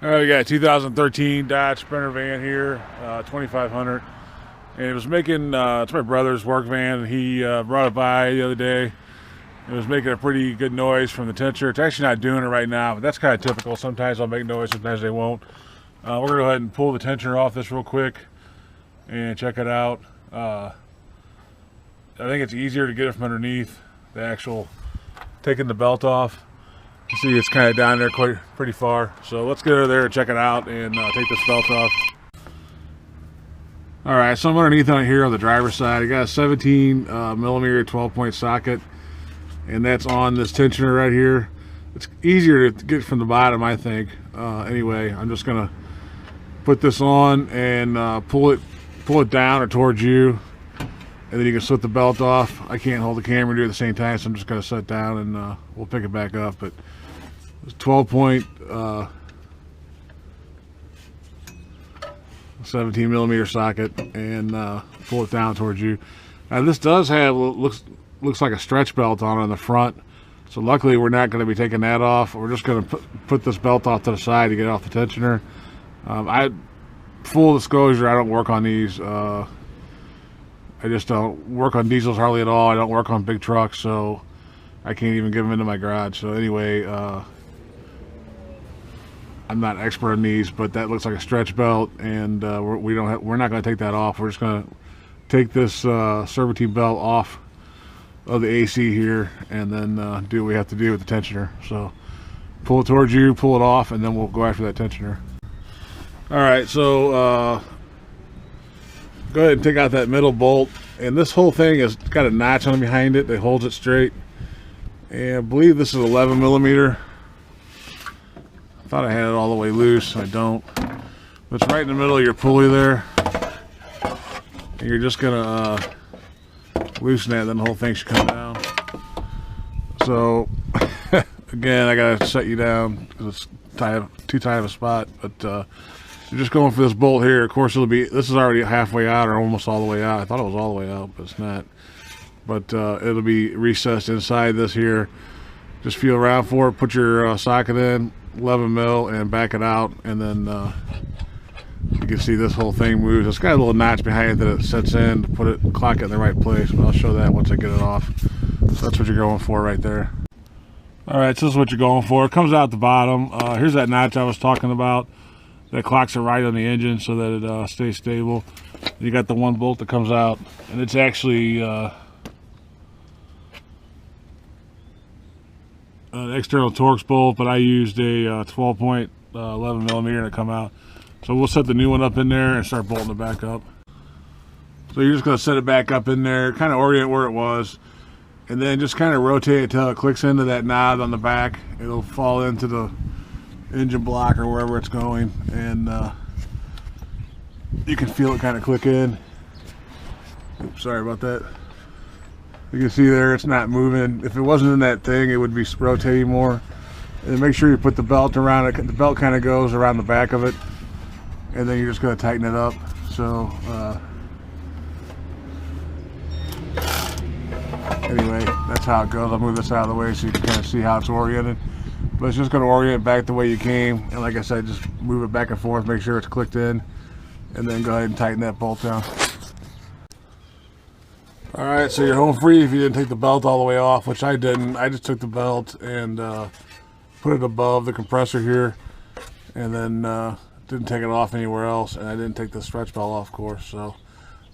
All right, we got a 2013 Dodge Sprinter van here, 2500, and it was making, it's my brother's work van, and he brought it by the other day. It was making a pretty good noise from the tensioner. It's actually not doing it right now, but that's kind of typical. Sometimes I'll make noise, sometimes they won't. We're going to go ahead and pull the tensioner off this real quick and check it out. I think it's easier to get it from underneath the actual taking the belt off. You see it's kind of down there pretty far. So let's get over there and check it out and take this belt off. Alright, so I'm underneath on here on the driver's side. I got a 17 millimeter 12-point socket, and that's on this tensioner right here. It's easier to get from the bottom, I think. Anyway, I'm just gonna put this on and pull it down or towards you, and then you can slip the belt off. I can't hold the camera and do it at the same time, so I'm just gonna set down and we'll pick it back up. But it's 12-point 17 millimeter socket, and pull it down towards you. Now this does have looks like a stretch belt on the front, so luckily we're not going to be taking that off. We're just going to put this belt off to the side to get off the tensioner. Full disclosure, I don't work on these. I just don't work on diesels hardly at all. I don't work on big trucks, so I can't even get them into my garage. So anyway, I'm not an expert on these, but that looks like a stretch belt, and we're not going to take that off. We're just going to take this Serpentine belt off of the AC here, and then do what we have to do with the tensioner. So pull it towards you, pull it off, and then we'll go after that tensioner. All right, so go ahead and take out that middle bolt, and this whole thing has got a notch on behind it that holds it straight, and I believe this is 11 millimeter. I thought I had it all the way loose. I don't. But it's right in the middle of your pulley there, and you're just gonna loosen that, then the whole thing should come down. So again, I gotta set you down because it's too tight of a spot. But you're just going for this bolt here. Of course, this is already halfway out or almost all the way out. I thought it was all the way out, but it's not. But it'll be recessed inside this here. Just feel around for it. Put your socket in, 11 mil, and back it out, and then you can see this whole thing moves. It's got a little notch behind it that it sets in to clock it in the right place, but I'll show that once I get it off. So that's what you're going for right there. All right, so this is what you're going for. It comes out the bottom. Here's that notch I was talking about that clocks it right on the engine so that it stays stable. You got the one bolt that comes out, and it's actually an external Torx bolt, but I used a 12-point 11 millimeter to come out. So we'll set the new one up in there and start bolting it back up. So you're just going to set it back up in there, kind of orient where it was, and then just kind of rotate it until it clicks into that knob on the back. It'll fall into the engine block or wherever it's going, and you can feel it kind of click in. Oops, sorry about that. You can see there it's not moving. If it wasn't in that thing, it would be rotating more. And make sure you put the belt around it. The belt kind of goes around the back of it, and then you're just going to tighten it up. So anyway, that's how it goes. I'll move this out of the way so you can kind of see how it's oriented. But it's just going to orient back the way you came, and like I said, just move it back and forth, make sure it's clicked in, and then go ahead and tighten that bolt down. Alright, so you're home free if you didn't take the belt all the way off, which I didn't. I just took the belt and put it above the compressor here, and then didn't take it off anywhere else, and I didn't take the stretch belt off, of course. So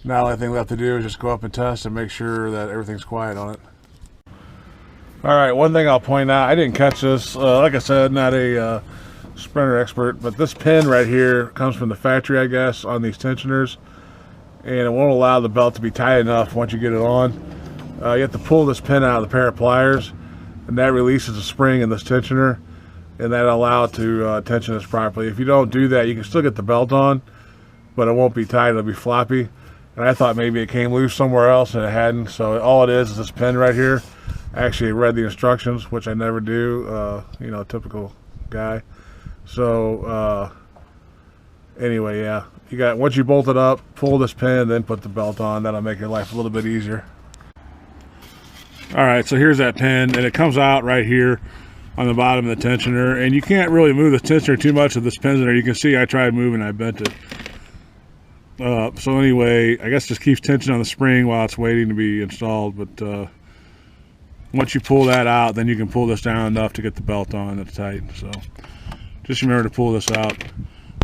now the only thing left to do is just go up and test and make sure that everything's quiet on it. Alright, one thing I'll point out, I didn't catch this. Like I said, not a Sprinter expert, but this pin right here comes from the factory, I guess, on these tensioners. And it won't allow the belt to be tight enough once you get it on. You have to pull this pin out of the pair of pliers, and that releases the spring in this tensioner, and that'll allow it to tension this properly. If you don't do that, you can still get the belt on, but it won't be tight, it'll be floppy. And I thought maybe it came loose somewhere else, and it hadn't. So all it is this pin right here. I actually read the instructions, which I never do, you know, typical guy. So anyway, yeah. Once you bolt it up, pull this pin, then put the belt on. That'll make your life a little bit easier. All right, so here's that pin, and it comes out right here. on the bottom of the tensioner, and you can't really move the tensioner too much with this tensioner. You can see I tried moving, I bent it. So anyway, I guess just keeps tension on the spring while it's waiting to be installed, but once you pull that out, then you can pull this down enough to get the belt on. It's tight, so just remember to pull this out.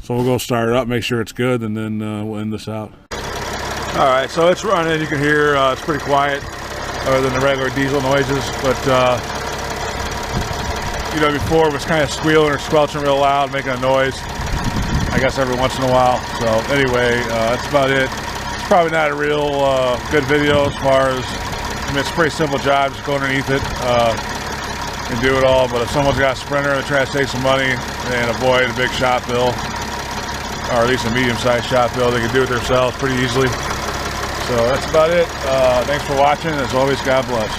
So we'll go start it up, make sure it's good, and then we'll end this out. All right, so it's running. You can hear it's pretty quiet, other than the regular diesel noises, but you know, before it was kind of squealing or squelching real loud, making a noise, I guess every once in a while. So anyway, that's about it. It's probably not a real good video as far as, I mean, it's a pretty simple job, just go underneath it and do it all. But if someone's got a Sprinter and they're trying to save some money and avoid a big shop bill, or at least a medium-sized shop bill, they can do it themselves pretty easily. So that's about it. Thanks for watching. As always, God bless.